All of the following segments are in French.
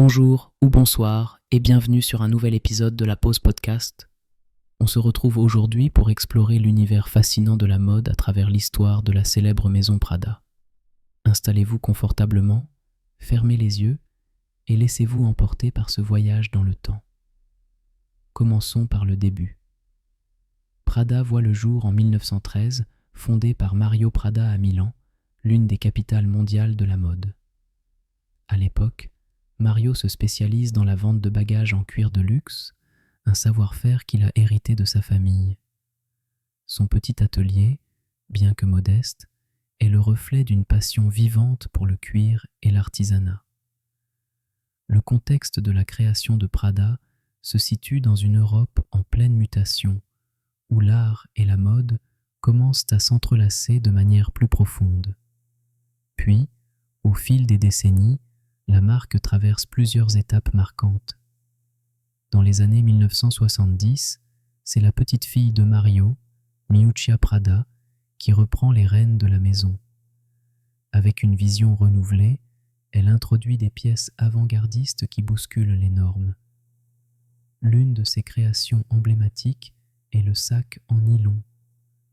Bonjour ou bonsoir et bienvenue sur un nouvel épisode de la Pause Podcast. On se retrouve aujourd'hui pour explorer l'univers fascinant de la mode à travers l'histoire de la célèbre maison Prada. Installez-vous confortablement, fermez les yeux et laissez-vous emporter par ce voyage dans le temps. Commençons par le début. Prada voit le jour en 1913, fondée par Mario Prada à Milan, l'une des capitales mondiales de la mode. À l'époque, Mario se spécialise dans la vente de bagages en cuir de luxe, un savoir-faire qu'il a hérité de sa famille. Son petit atelier, bien que modeste, est le reflet d'une passion vivante pour le cuir et l'artisanat. Le contexte de la création de Prada se situe dans une Europe en pleine mutation, où l'art et la mode commencent à s'entrelacer de manière plus profonde. Puis, au fil des décennies, la marque traverse plusieurs étapes marquantes. Dans les années 1970, c'est la petite fille de Mario, Miuccia Prada, qui reprend les rênes de la maison. Avec une vision renouvelée, elle introduit des pièces avant-gardistes qui bousculent les normes. L'une de ses créations emblématiques est le sac en nylon,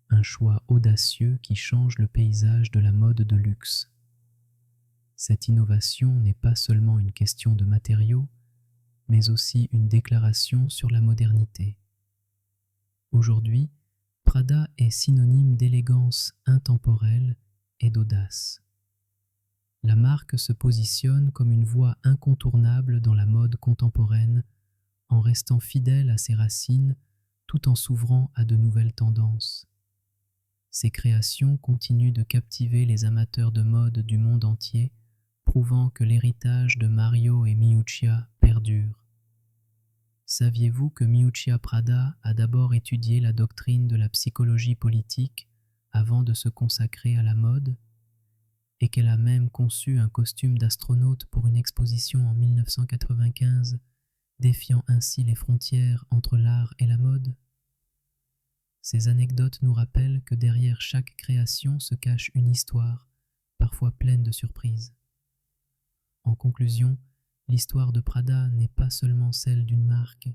un choix audacieux qui change le paysage de la mode de luxe. Cette innovation n'est pas seulement une question de matériaux, mais aussi une déclaration sur la modernité. Aujourd'hui, Prada est synonyme d'élégance intemporelle et d'audace. La marque se positionne comme une voix incontournable dans la mode contemporaine, en restant fidèle à ses racines tout en s'ouvrant à de nouvelles tendances. Ses créations continuent de captiver les amateurs de mode du monde entier, prouvant que l'héritage de Mario et Miuccia perdure. Saviez-vous que Miuccia Prada a d'abord étudié la doctrine de la psychologie politique avant de se consacrer à la mode, et qu'elle a même conçu un costume d'astronaute pour une exposition en 1995, défiant ainsi les frontières entre l'art et la mode? Ces anecdotes nous rappellent que derrière chaque création se cache une histoire, parfois pleine de surprises. En conclusion, l'histoire de Prada n'est pas seulement celle d'une marque,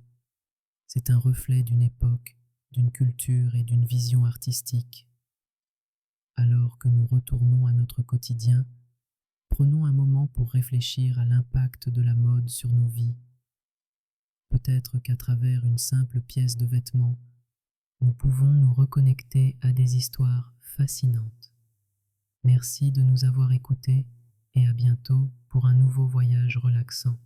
c'est un reflet d'une époque, d'une culture et d'une vision artistique. Alors que nous retournons à notre quotidien, prenons un moment pour réfléchir à l'impact de la mode sur nos vies. Peut-être qu'à travers une simple pièce de vêtement, nous pouvons nous reconnecter à des histoires fascinantes. Merci de nous avoir écoutés et à bientôt pour un nouveau voyage relaxant.